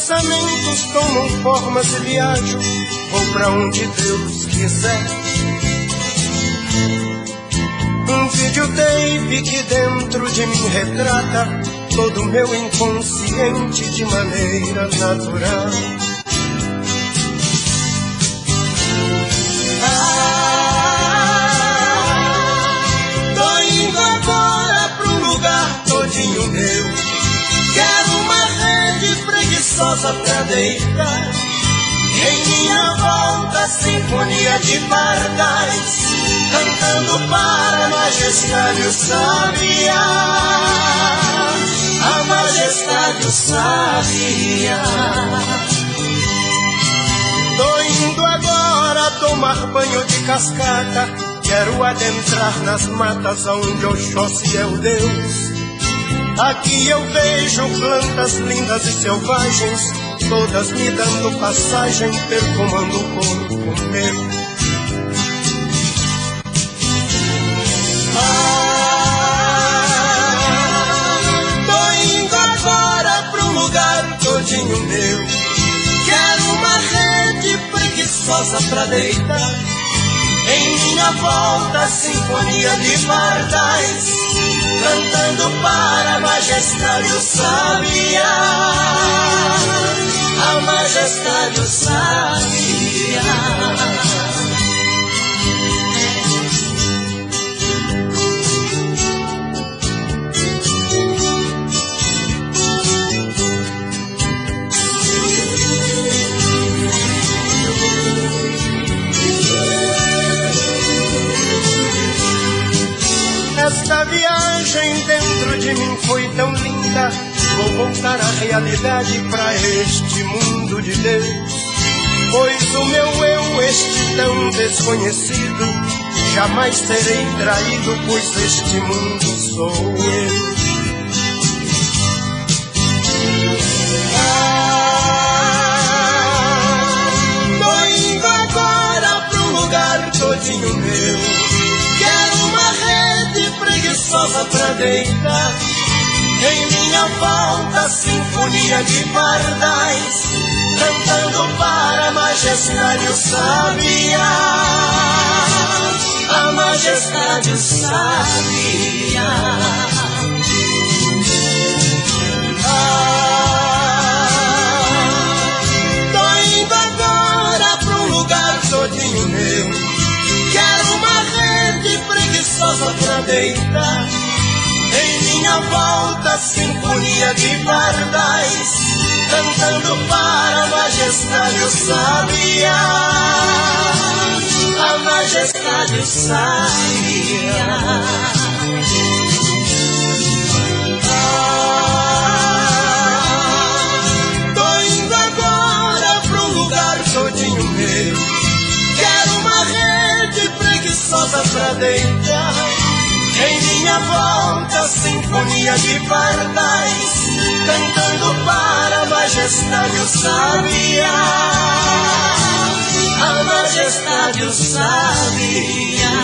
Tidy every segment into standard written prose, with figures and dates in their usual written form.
pensamentos tomam formas e viajo, vou pra onde Deus quiser. Um videotape que dentro de mim retrata todo o meu inconsciente de maneira natural. Tô indo agora pro lugar todinho meu. Quero uma rede preguiçosa pra deitar. Em minha volta, sinfonia de pardais, cantando para a majestade o sabiá. A majestade o sabiá. Tô indo agora tomar banho de cascata. Quero adentrar nas matas onde Oxóssi é o Deus. Aqui eu vejo plantas lindas e selvagens, todas me dando passagem, perfumando o corpo meu. Tô indo agora pro lugar todinho meu. Quero uma rede preguiçosa pra deitar. Em minha volta, sinfonia de pardais, cantando para a majestade o sabiá. A majestade o sabiá. Esta viagem dentro de mim foi tão linda. Vou voltar à realidade, pra este mundo de Deus. Pois o meu eu, este tão desconhecido, jamais serei traído, pois este mundo sou eu. Tô indo agora pro lugar todinho meu. Quero uma rede preguiçosa pra deitar. Em minha volta, sinfonia de pardais, cantando para a majestade o sabiá. A majestade o sabiá. Tô indo agora pro lugar todinho meu. Quero uma rede preguiçosa pra deitar. Em minha volta, sinfonia de pardais, cantando para a majestade o sabiá. A majestade o sabiá. Tô indo agora pro lugar todinho meu. Quero uma rede preguiçosa pra deitar. Em minha volta, sinfonia de pardais, cantando para a majestade o sabiá. A majestade o sabiá.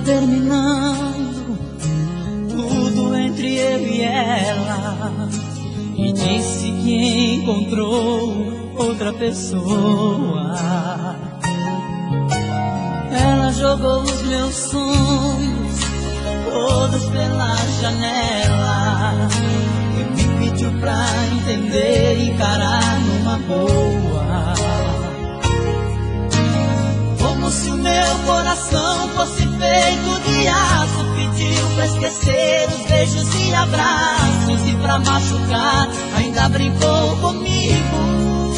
Terminando tudo entre eu e ela, e disse que encontrou outra pessoa. Ela jogou os meus sonhos todos pela janela e me pediu pra entender e encarar numa boa. Como se o meu coração fosse feito de aço, pediu pra esquecer os beijos e abraços, e pra machucar ainda brincou comigo.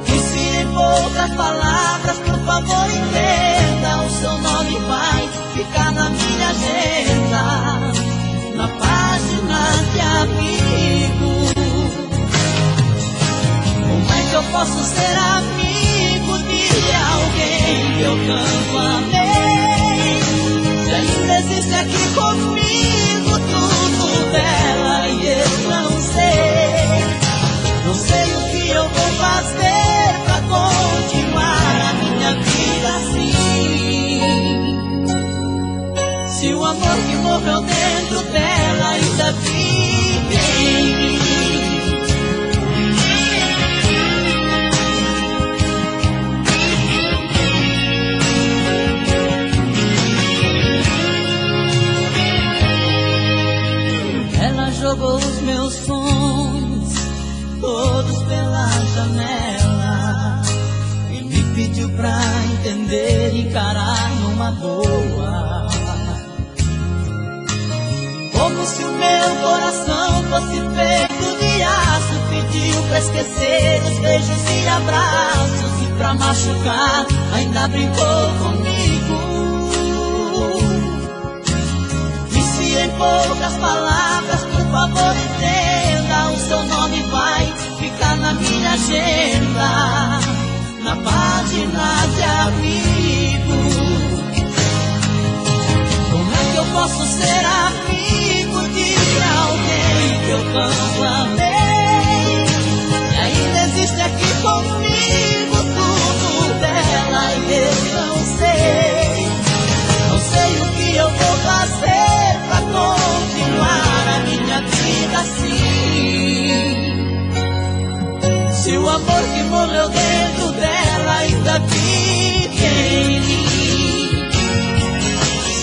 Disse em poucas palavras, por favor entenda, o seu nome vai ficar na minha agenda. tanto amei. Se ainda existe aqui comigo tudo dela e eu não sei. Não sei o que eu vou fazer pra continuar a minha vida assim. Se o amor que morreu dentro dela ainda vive em mim. Jogou os meus sonhos todos pela janela e me pediu pra entender e encarar numa boa. Como se o meu coração fosse feito de aço, pediu pra esquecer os beijos e abraços, e pra machucar ainda brincou comigo. Disse em poucas palavras: por favor entenda, o seu nome vai ficar na minha agenda, na página de amigo. Como é que eu posso ser amigo de alguém que eu tanto amei? E ainda existe aqui comigo tudo dela e eu não sei. Não sei o que eu vou fazer pra continuar a minha vida assim. Se o amor que morreu dentro dela ainda vive em mim.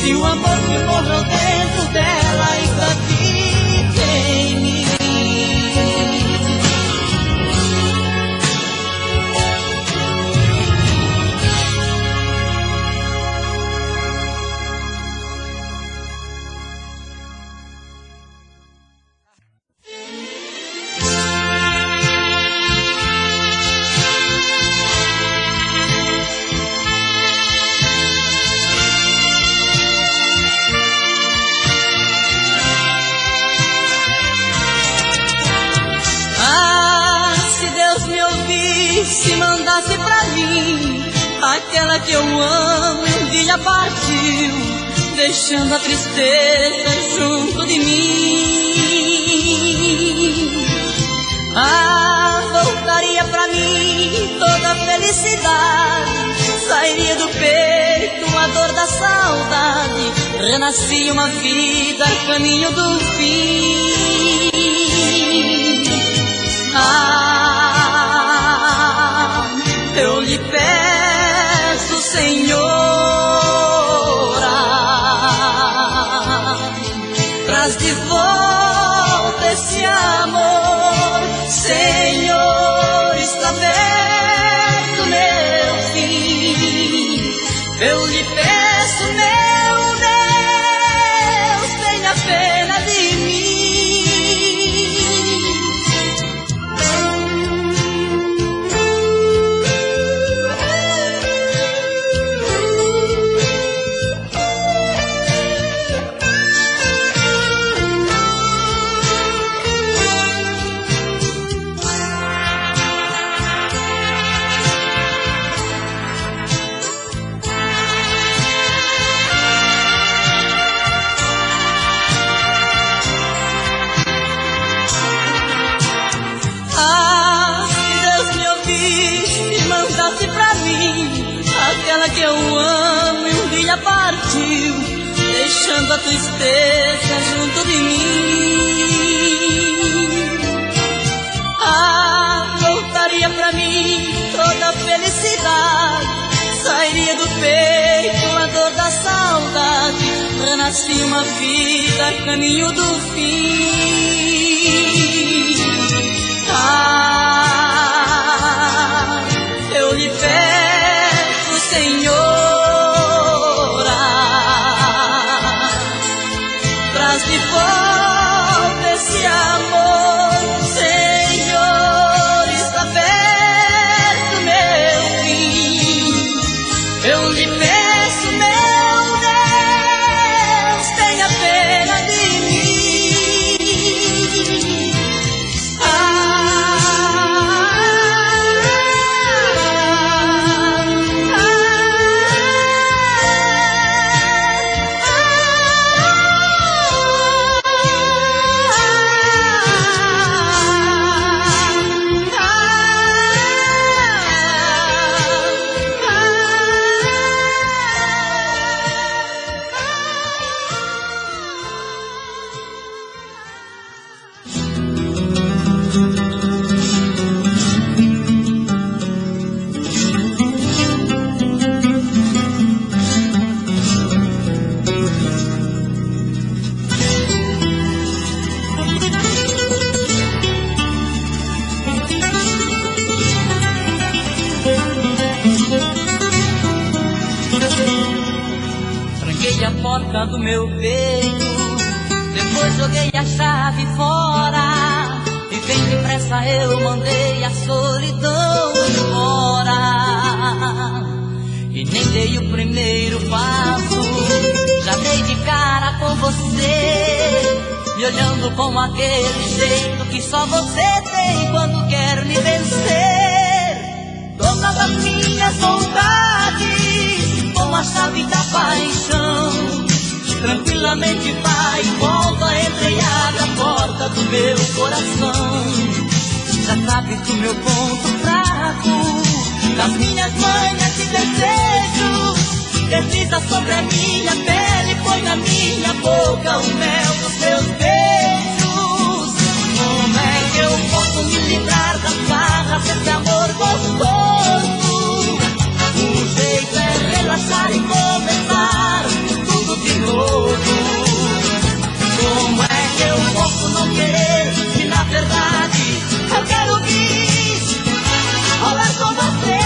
Se o amor que morreu dentro dela ainda vive em mim. Se mandasse pra mim aquela que eu amo e um dia partiu, deixando a tristeza junto de mim. Voltaria pra mim toda a felicidade, sairia do peito a dor da saudade, renascia uma vida a caminho do fim. Eu lhe peço, Senhora, traz de volta esse amor. Senhor, está perto meu fim. Eu lhe peço, meu Deus, tenha pena de mim. Aquela que eu amo e um dia partiu, deixando a tristeza junto de mim. Voltaria pra mim toda a felicidade, sairia do peito a dor da saudade, renascia uma vida a caminho do fim. Eu lhe peço, Senhora, traz de volta esse amor. Senhor, está perto meu fim. Eu lhe peço, meu Deus, tenha pena de mim. a porta do meu peito. Depois joguei a chave fora e bem depressa eu mandei a solidão embora. E nem dei o primeiro passo, já dei de cara com você, me olhando com aquele jeito que só você tem quando quer me vencer. Dona das minhas vontades, com a chave da paixão, tranquilamente vai e volta, entra e abre a porta do meu coração. Já sabe do meu ponto fraco, das minhas manhas de desejo, desliza sobre a minha pele, põe na minha boca o mel dos meus beijos. Como é que eu posso me livrar das garras desse amor gostoso? O jeito é relaxar e começar tudo de novo. Como é que eu posso não querer, se na verdade eu quero vir rolar com você,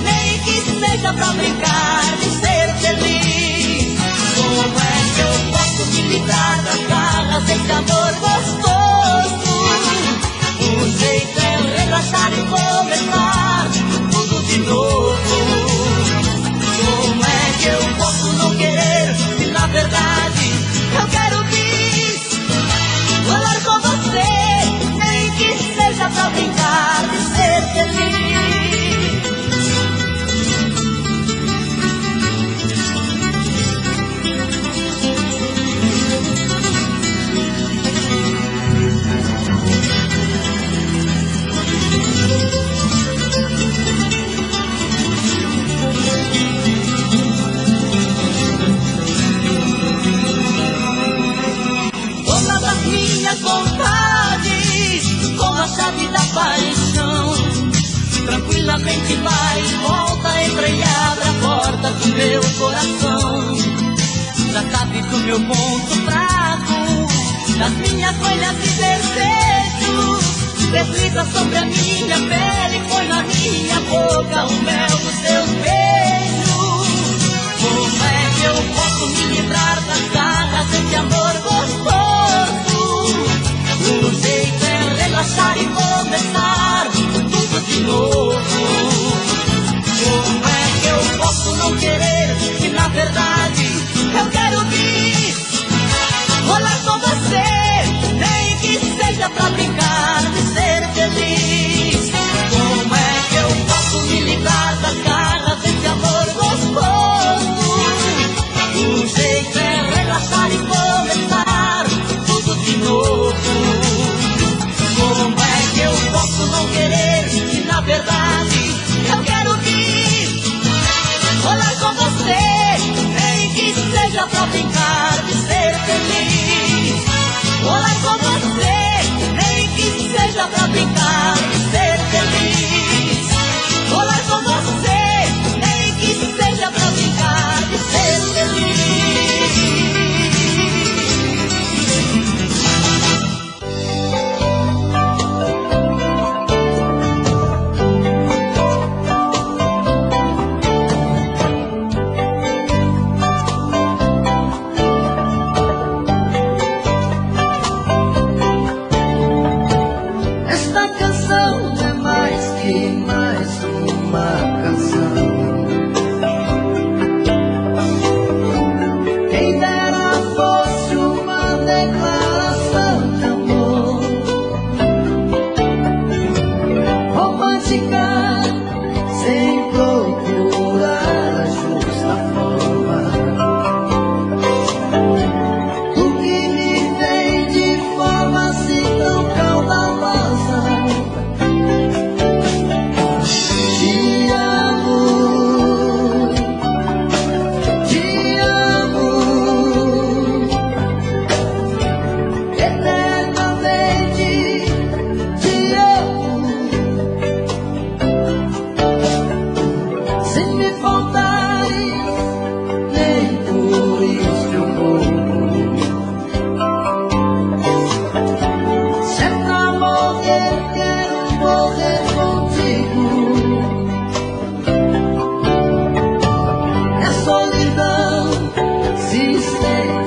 nem que seja pra brincar de ser feliz. Como é que eu posso me livrar das garras desse amor gostoso? O jeito é relaxar e começar tudo de novo. Como é que eu posso não querer, se na verdade eu quero vir rolar com você, nem que seja pra brincar de ser feliz. Dona das minhas vontades, com a chave da paixão, tranquilamente vai e volta, entra e abre a porta do meu coração. Já sabe do meu ponto fraco, das minhas manhas de desejo, desliza sobre a minha pele, põe na minha boca o mel dos seus beijos. Como é que eu posso me livrar das garras desse amor gostoso? O jeito é relaxar e começar tudo de novo. Como é que eu posso não querer, se na verdade eu quero vir rolar com você, nem que seja pra brincar de ser feliz. Como é que eu posso me livrar das garras desse amor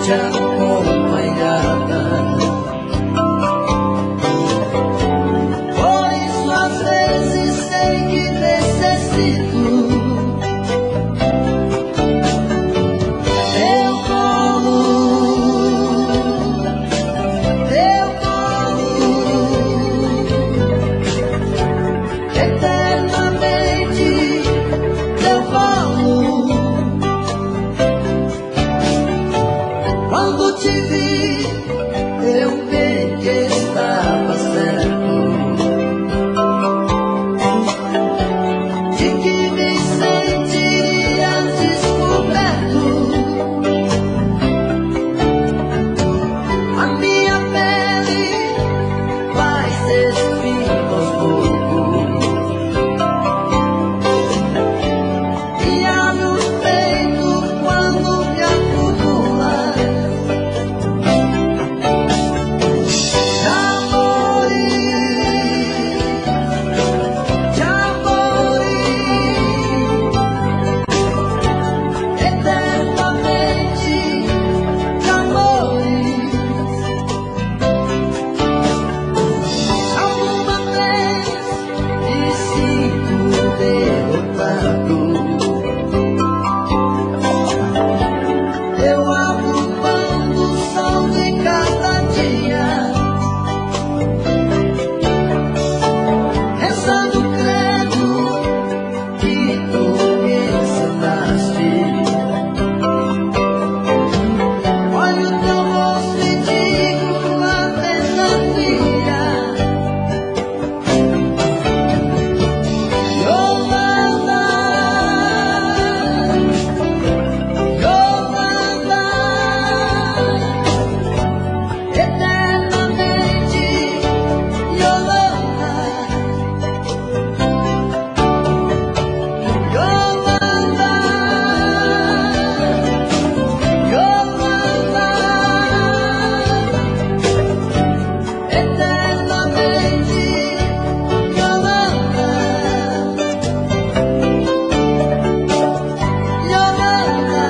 noite acompanhada. Por isso às vezes sei que necessito teu colo, eternamente teu colo. Quando te vi, eu vi que estava certo, de que me sentiria descoberto. A minha pele vai se esfriando aos poucos, e abre o peito quando me acumula. Eu abro o pão do sol de cada dia, rezando credo que tu me ensinaste. Olho teu rosto e digo a verdadeira Yolanda, Yolanda, eternamente Yolanda, Yolanda, Yolanda, eternamente Yolanda, Yolanda,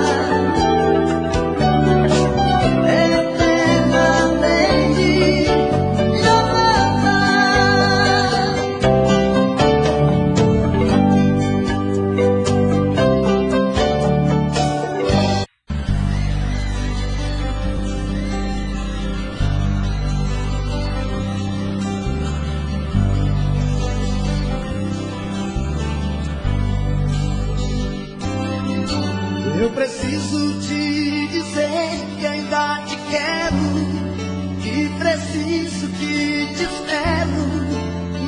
eternamente Yolanda. Eu preciso te dizer que ainda te quero, que preciso, que te espero,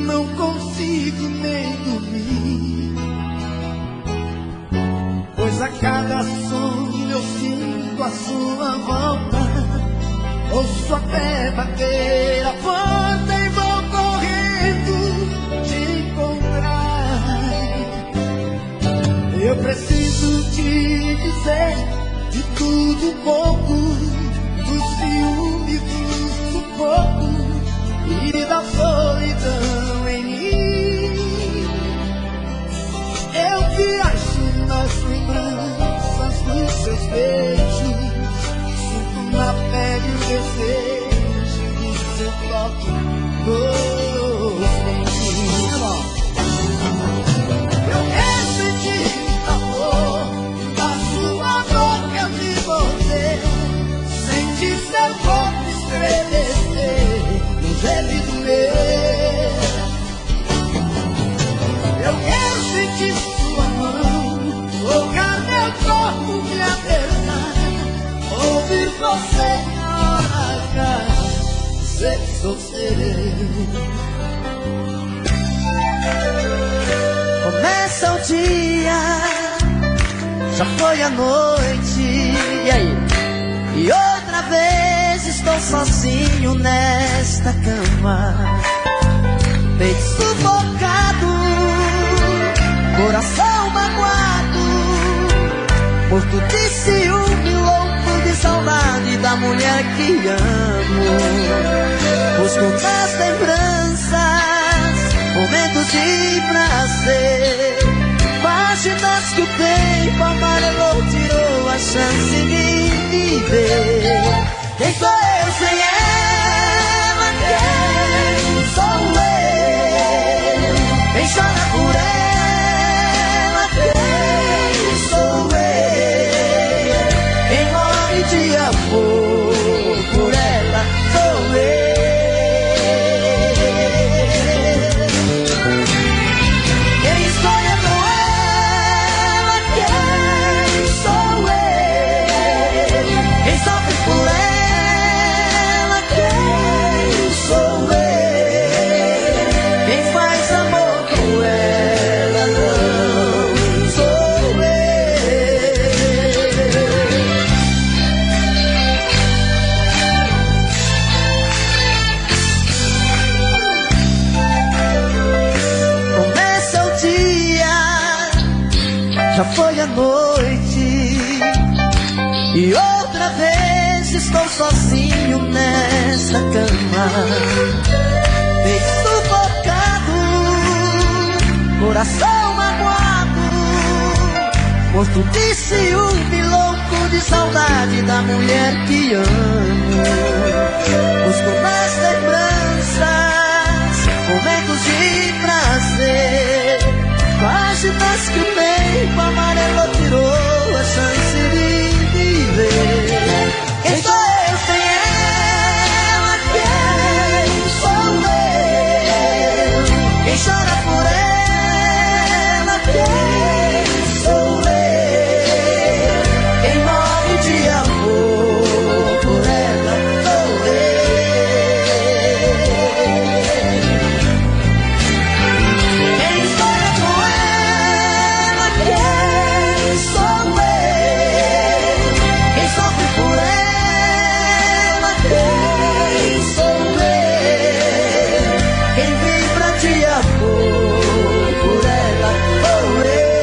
não consigo nem dormir, pois a cada sonho eu sinto a sua volta, ouço até bater a porta e vou correndo te encontrar. Eu preciso te dizer de tudo um pouco, do ciúme, do sufoco e da solidão em mim. Eu viajo nas lembranças dos seus beijos, sinto na pele o desejo do seu toque doce em mim. Eu recebi amor da sua boca de você, senti seu corpo estremecer no gemido meu. Eu quero sentir sua mão tocar meu corpo, me apertar, ouvir você na hora H, sei que sou seu. Começa o dia, já foi a noite, e aí? E outra vez estou sozinho nesta cama, peito sufocado, coração magoado, morto de ciúme, louco de saudade da mulher que amo. Busco nas lembranças momentos de prazer, páginas que o tempo amarelou, tirou a chance de viver. E outra vez estou sozinho nesta cama, meio sufocado, coração magoado, morto de ciúme, louco de saudade da mulher que amo. Busco nas lembranças momentos de prazer, páginas que o tempo amarelo tirou a chance de viver. Quem sou eu sem ela? Quem sou eu? Quem chora por ela? Quem sou eu? Quem morre de amor por ela sou eu. Quem sonha com ela? Quem sou eu? Quem sofre por ela? Quem sou eu? Quem vibra de amor por ela sou eu.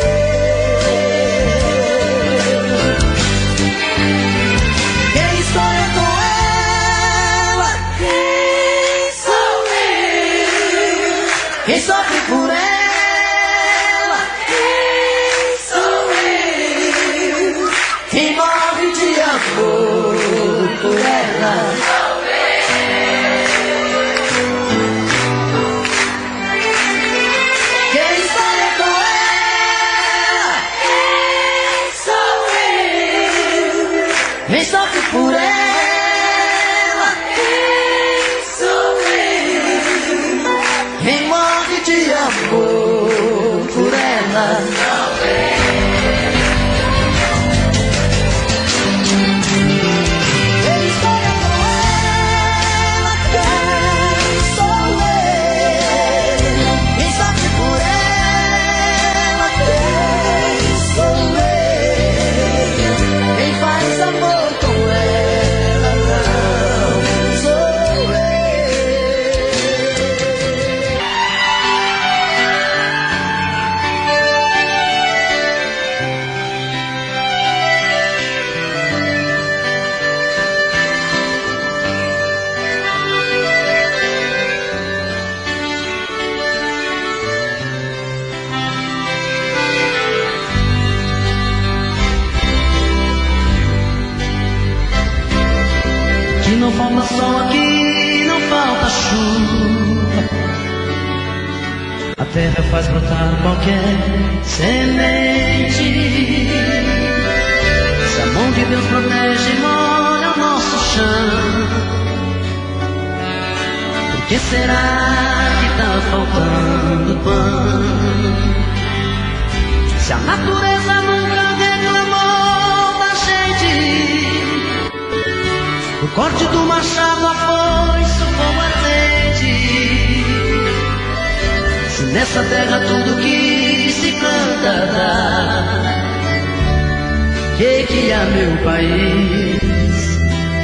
Quem sonha com ela? Quem sou eu? Quem sofre por ela? Quem sou eu? Quem morre de amor por ela? Quem sonha com ela? Quem sou eu? Quem sofre por ela? Quem sou eu? Quem morre de amor por ela? Quem sonha com ela? Quem sou eu? Quem sofre por ela? Quem sou eu? Quem faz amor com ela não sou eu. Que não falta sol aqui, não falta chuva. A terra faz brotar qualquer semente. Se a mão de Deus protege e molha o nosso chão, por que será que tá faltando pão? Se a natureza nunca reclamou da gente, o corte do machado, a foice, o fogo ardente. Se nessa terra tudo que se planta dá, que há, meu país,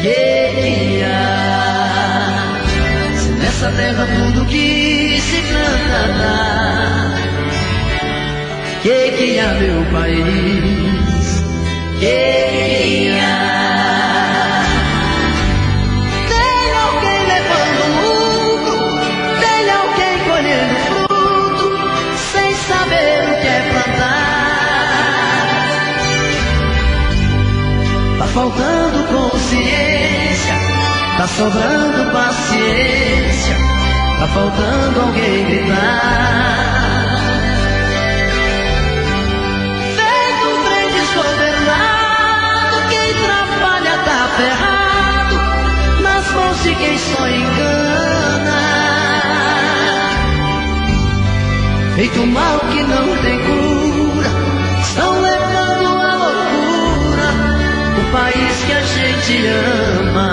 que há? Se nessa terra tudo que se planta dá, que há, meu país, que há? Tá faltando consciência, tá sobrando paciência, tá faltando alguém gritar. Feito um trem desgovernado, quem trabalha tá ferrado, nas mãos de quem só engana. Feito um mal que não tem cura, estão levando a loucura o país que a gente ama.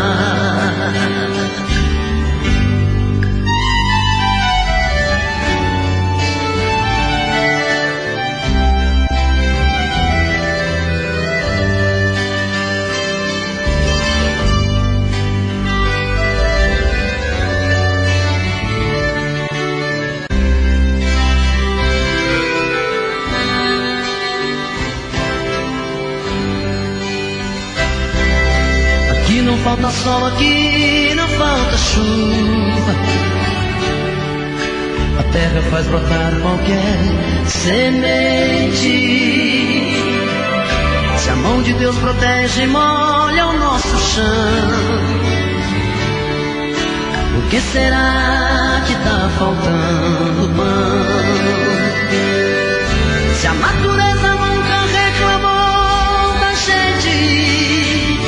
não falta sol aqui, não falta chuva. A terra faz brotar qualquer semente. Se a mão de Deus protege e molha o nosso chão, o que será que tá faltando pão? Se a natureza nunca reclamou da gente,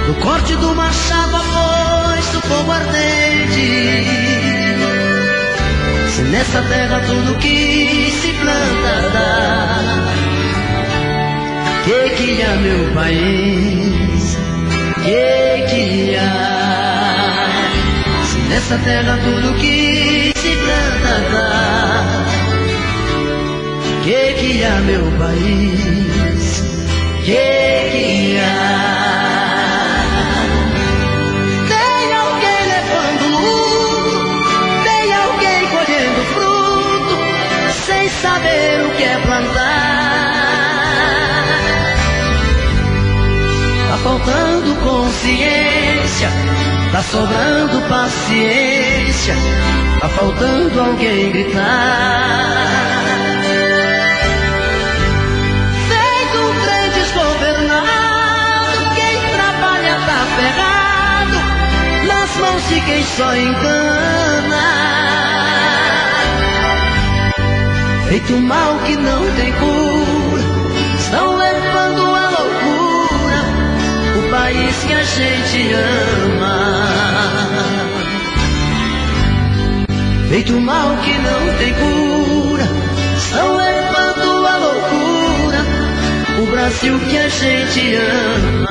do corte do machado, a foice, do fogo ardente. Se nessa terra tudo que se planta dá, que há meu país, que há? Se nessa terra tudo que se planta dá, que há meu país, que há? Tem alguém levando luto, tem alguém colhendo fruto, sem saber o que é plantar. Tá faltando consciência, tá sobrando paciência, tá faltando alguém gritar. Feito um trem desgovernado, quem trabalha tá ferrado, nas mãos de quem só engana. Feito um mal que não tem cura, estão levando a loucura o país que a gente ama. Feito um mal que não tem cura, estão levando a loucura o Brasil que a gente ama.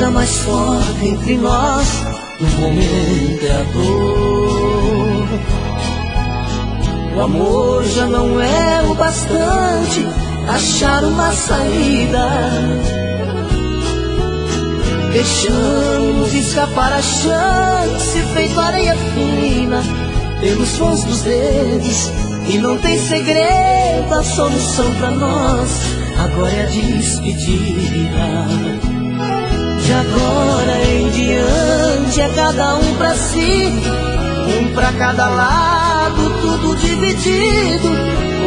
A mais forte entre nós no momento é a dor. O amor já não é o bastante, achar uma saída. Deixamos escapar a chance, feito areia fina pelos sons dos dedos, e não tem segredo, a solução pra nós agora é a despedida. De agora em diante é cada um pra si, um pra cada lado, tudo dividido.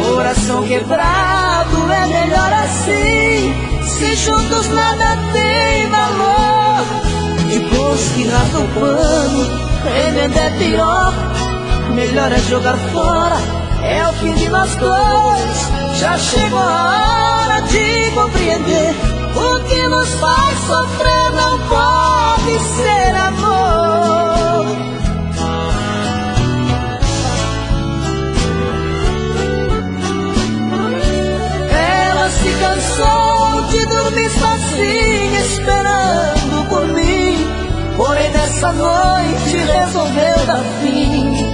Coração quebrado é melhor assim, se juntos nada tem valor. Depois que rasga o pano, remendo é pior, melhor é jogar fora, é o fim de nós dois. Já chegou a hora de compreender, o que nos faz sofrer não pode ser amor. Ela se cansou de dormir sozinha, esperando por mim, porém nessa noite resolveu dar fim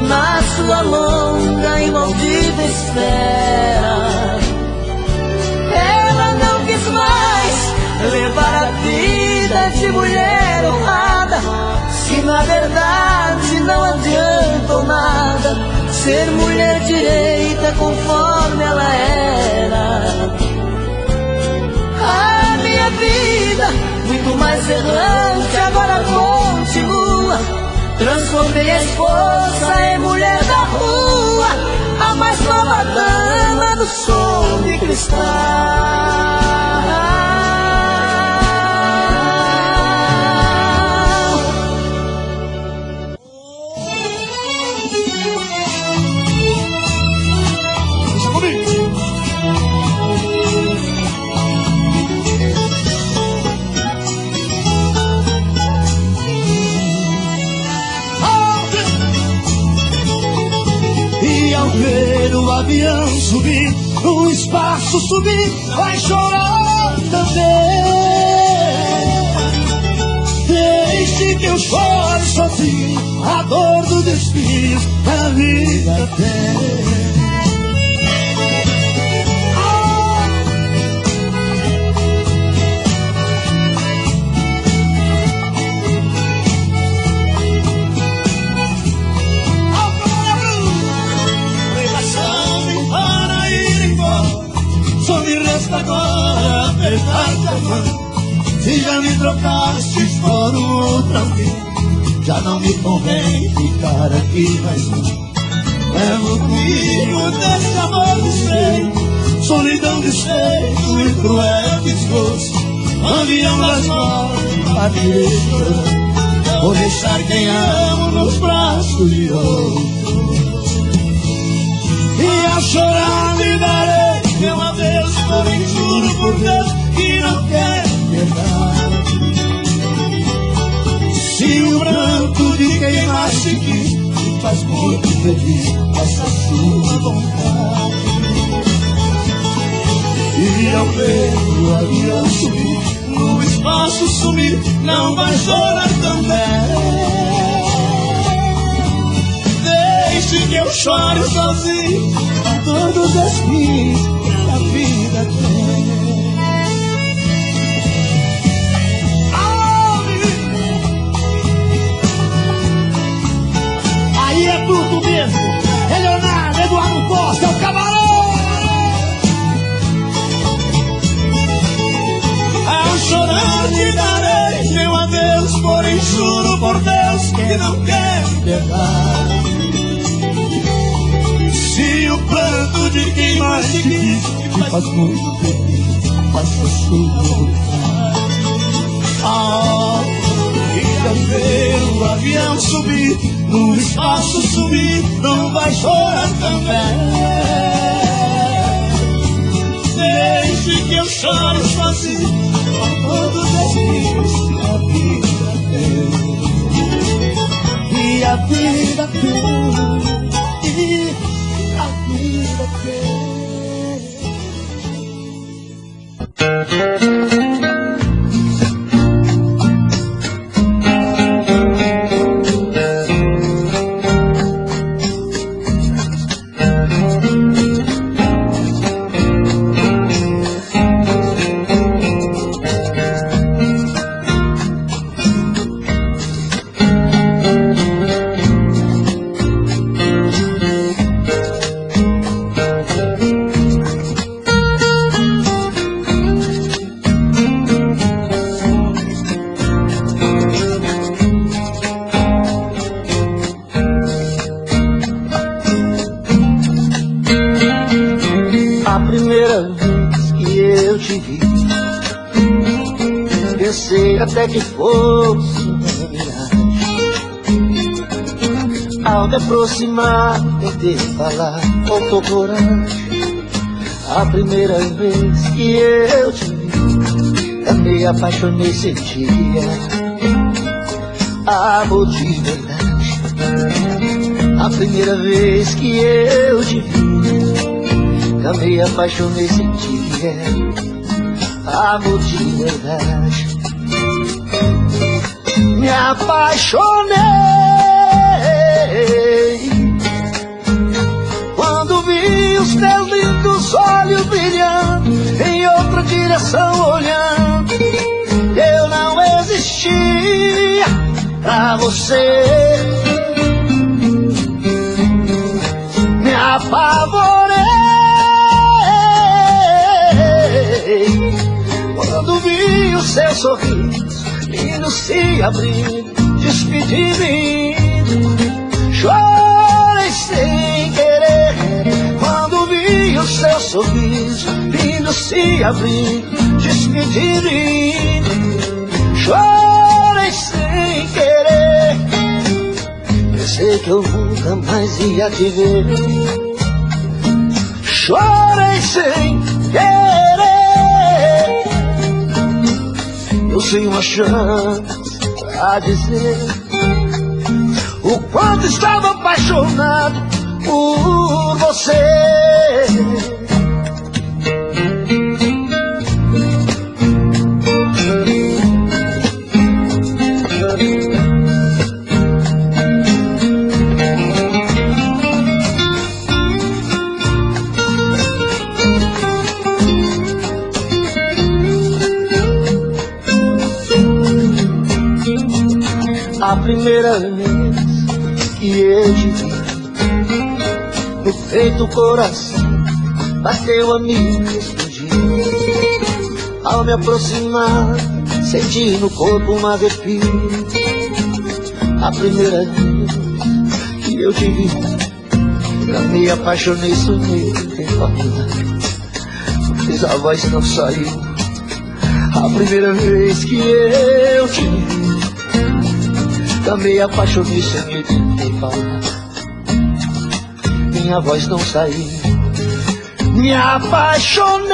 na sua longa e maldita espera. Ela não quis mais levar a vida de mulher honrada, se na verdade não adiantou nada ser mulher direita conforme ela era. A minha vida, muito mais errante, agora continua. Transformei a esposa em mulher da rua, a mais nova dama do som de cristal. Ver o avião subir, o espaço subir, vai chorar também. Deixe espinhos a vida tem. Só me resta agora apertar-te a mão. Se já me trocastes por um outro alguém, já não me convém ficar aqui mais não. Levo comigo desse amor desfeito, solidão, desfeito e cruel desgosto. Avião das mortes, partirei chorando, vou deixar quem amo nos braços de outro. E a chorar me darei meu adeus, porém juro por Deus que não quero verdade. Se o branco de quem mais te quis te faz muito feliz, essa sua vontade. E ao ver o avião subir, no espaço sumir, não vai chorar também. Deixe que eu chore sozinho todos os espinhos que a vida tem. Aí é tudo mesmo. É Leonardo, Eduardo Costa, é o camarão. Ao chorar te darei meu adeus, porém juro por Deus que não quero verdade. Se o pranto de quem mais te quis te faz muito feliz, faça sua vontade. E ao ver o avião subir, no espaço sumir, não vai chorar também. Deixe que eu chore sozinho com todos os dias que a vida tem. E a vida tem. Até que fosse uma miragem. Ao me aproximar, tentei falar, faltou coragem. A primeira vez que eu te vi, amei, apaixonei, sentia amor de verdade. A primeira vez que eu te vi, amei, apaixonei, sentia amor de verdade. Me apaixonei quando vi os teus lindos olhos brilhando, em outra direção olhando. Eu não existia pra você. Me apavorei quando vi o seu sorriso lindo se abrindo, despedindo. Chorei sem querer quando vi o seu sorriso lindo se abrindo, despedindo. Chorei sem querer, pensei que eu nunca mais ia te ver. Chorei sem querer, eu sei uma chance pra dizer o quanto estava apaixonado por você. A primeira vez que eu te vi, no peito o coração bateu a me explodir. Ao me aproximar, senti no corpo um arrepio. A primeira vez que eu te vi, eu me apaixonei, sonhei em família, mas a voz não saiu. A primeira vez que eu te vi, eu me apaixonei, sonhei em família, minha voz não saiu. Me apaixonei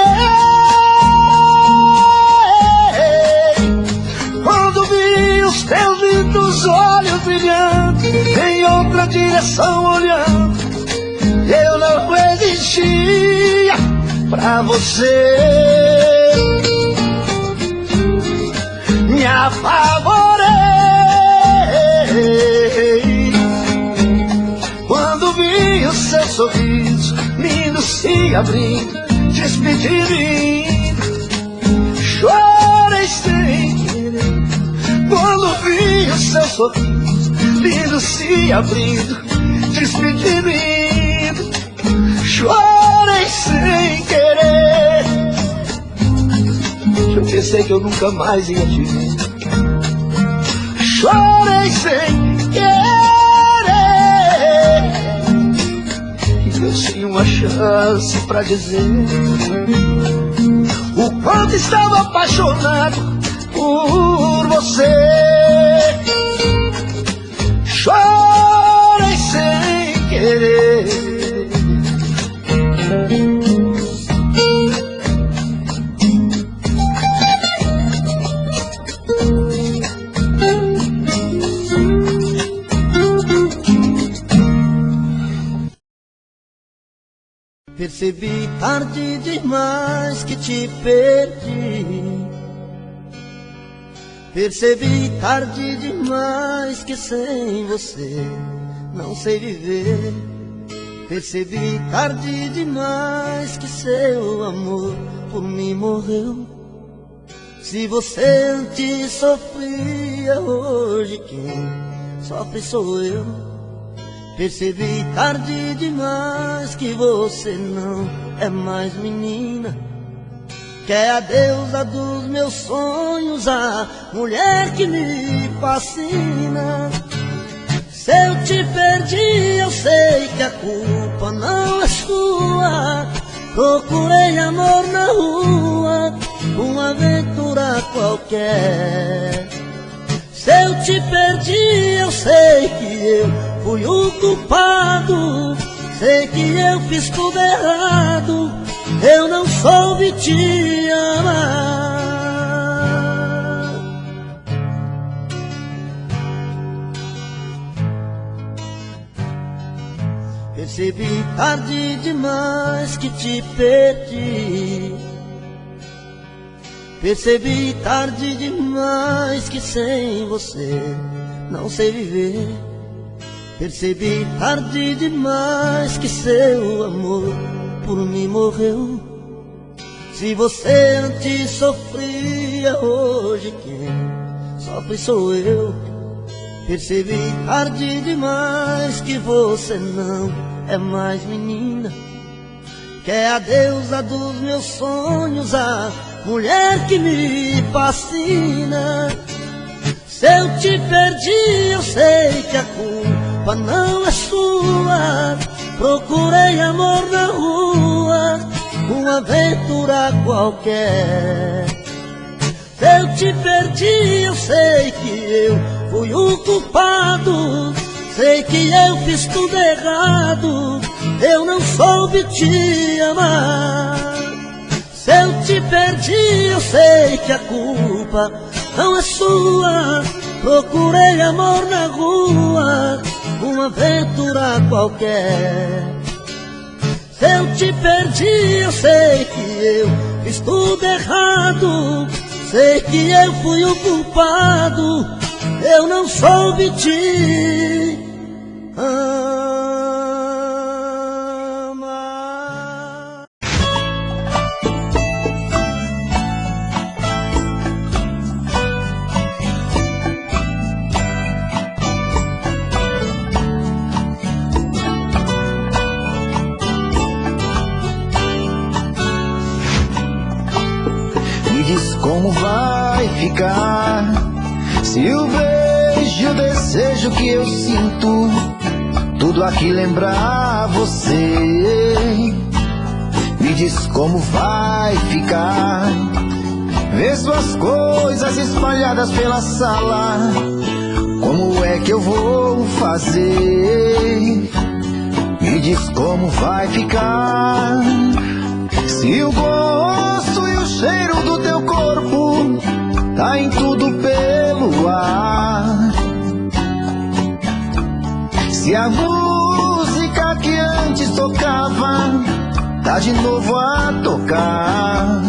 quando vi os teus lindos olhos brilhando, em outra direção olhando. Eu não existia pra você. Me apavorei quando vi o seu sorriso lindo se abrindo, despedindo. Chorei sem querer quando vi o seu sorriso lindo se abrindo, despedindo. Chorei sem querer. Eu pensei que eu nunca mais ia te ver. Chorei sem querer. E eu tinha uma chance pra dizer o quanto estava apaixonado por você. Chorei sem querer. Percebi tarde demais que te perdi. Percebi tarde demais que sem você não sei viver. Percebi tarde demais que seu amor por mim morreu. Se você antes sofria, hoje quem sofre sou eu. Percebi tarde demais que você não é mais menina, que é a deusa dos meus sonhos, a mulher que me fascina. Se eu te perdi, eu sei que a culpa não é sua. Procurei amor na rua, uma aventura qualquer. Se eu te perdi, eu sei que eu fui o culpado. Sei que eu fiz tudo errado, eu não soube te amar. Percebi tarde demais que te perdi. Percebi tarde demais que sem você não sei viver. Percebi tarde demais que seu amor por mim morreu. Se você antes sofria, hoje quem sofre sou eu. Percebi tarde demais que você não é mais menina, que é a deusa dos meus sonhos, a mulher que me fascina. Se eu te perdi, eu sei que a culpa não é sua. Procurei amor na rua, uma aventura qualquer. Se eu te perdi, eu sei que eu fui o culpado. Sei que eu fiz tudo errado, eu não soube te amar. Se eu te perdi, eu sei que a culpa não é sua. Procurei amor na rua, uma aventura qualquer. Se eu te perdi, eu sei que eu fiz tudo errado. Sei que eu fui o culpado, eu não soube te amar. vai ficar? Se o beijo, o desejo que eu sinto, tudo aqui lembrar você, me diz como vai ficar? Vê suas coisas espalhadas pela sala, como é que eu vou fazer? Me diz como vai ficar? Se o gosto e o cheiro do teu corpo tá em tudo pelo ar, se a música que antes tocava tá de novo a tocar,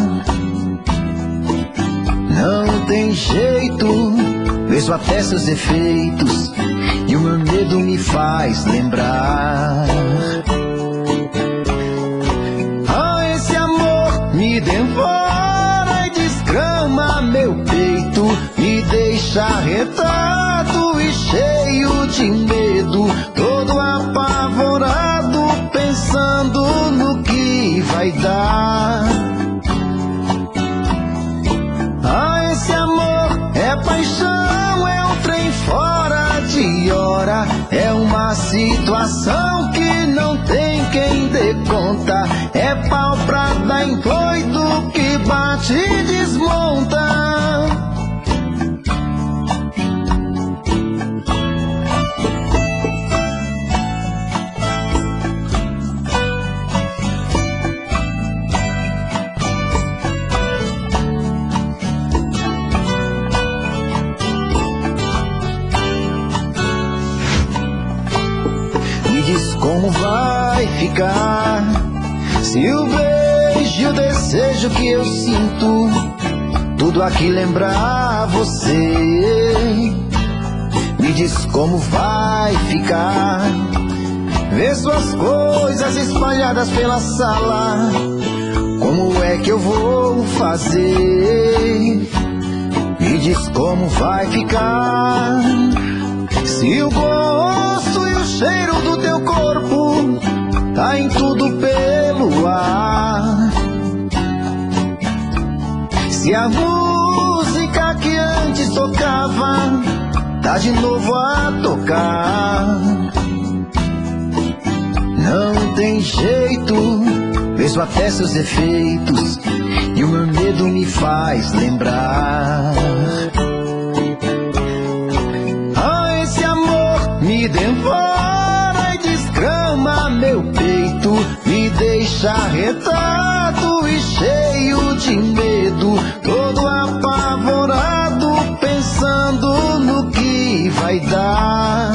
não tem jeito, vejo até seus efeitos e o meu medo me faz lembrar. Ah, esse amor me devora e desgrama meu peito, me deixa retado e cheio de medo, todo apavorado, pensando no que vai dar. Ah, esse amor é paixão, é um trem fora de hora, é uma situação que não tem quem dê conta, é pau pra dar em doido que bate e desmonta. Como vai ficar? Se o beijo, o desejo que eu sinto, tudo aqui lembrar você, me diz como vai ficar? Vê suas coisas espalhadas pela sala, como é que eu vou fazer? Me diz como vai ficar? Se o gosto e o cheiro do teu corpo tá em tudo pelo ar, se a música que antes tocava tá de novo a tocar, não tem jeito, vejo até seus efeitos e o meu medo me faz lembrar. Me devora e desgrama meu peito, me deixa retado e cheio de medo, todo apavorado, pensando no que vai dar.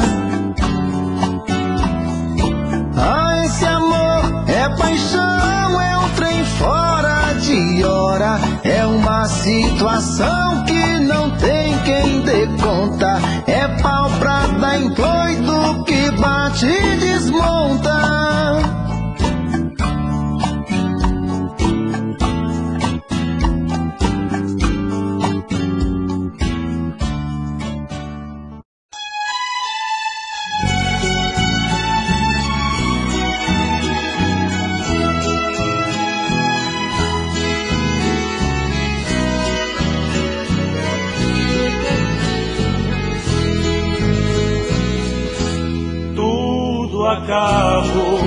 Ah, esse amor é paixão, é um trem fora de hora, é uma situação que não tem quem dê conta, é pau pra dar em doido que bate e desmonta. Acabou,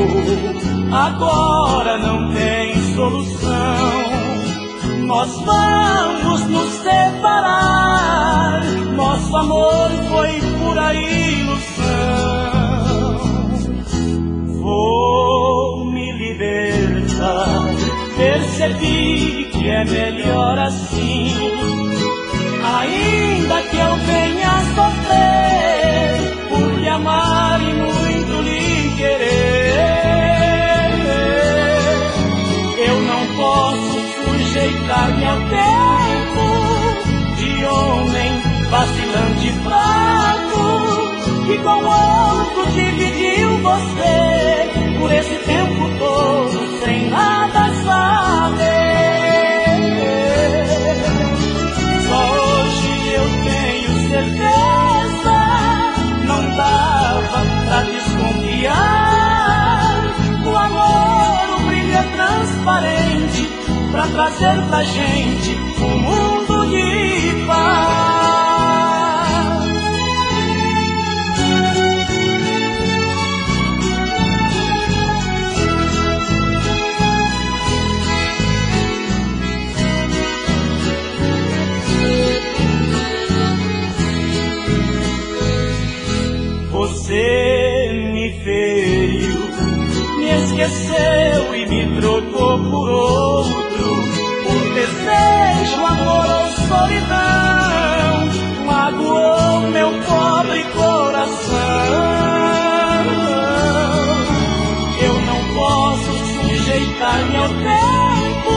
agora não tem solução. Nós vamos nos separar, nosso amor foi pura ilusão. Vou me libertar, percebi que é melhor assim, ainda que eu venha sofrer por lhe amar e muito lhe querer. Eu não posso sujeitar-me ao tempo de homem vacilante e fraco, que com outro dividiu você por esse tempo todo sem nada saber. Só hoje eu tenho certeza, não dava pra desconfiar. O amor, o brilho é transparente pra trazer pra gente um mundo de esqueceu e me trocou por outro. Por desejo, amor ou solidão, magoou meu pobre coração. Eu não posso sujeitar-me ao tempo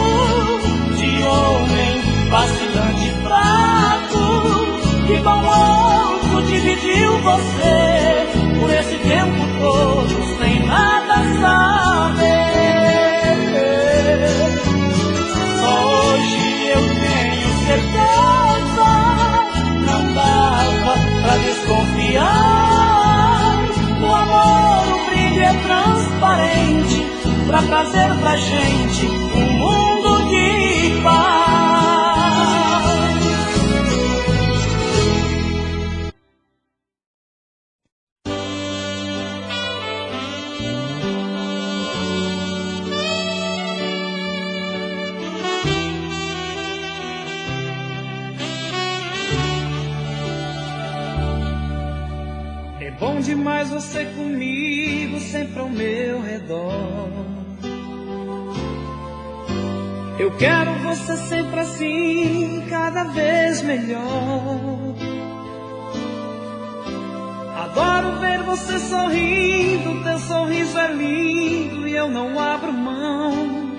de homem vacilante e fraco, que com outro dividiu você. Por esse tempo todo, sem nada saber. Só hoje eu tenho certeza, não dava pra desconfiar. No amor o brilho é transparente, pra trazer pra gente um mundo de paz. É bom demais você comigo, sempre ao meu redor. Eu quero você sempre assim, cada vez melhor. Adoro ver você sorrindo, teu sorriso é lindo e eu não abro mão.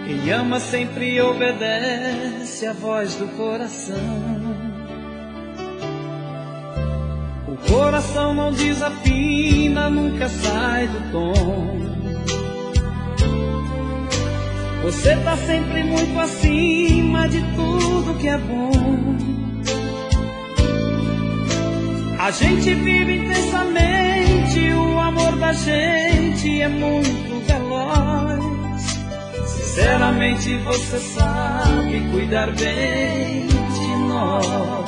Quem ama sempre obedece à voz do coração. O coração não desafina, nunca sai do tom. Você tá sempre muito acima de tudo que é bom. A gente vive intensamente, o amor da gente é muito veloz. Sinceramente você sabe cuidar bem de nós.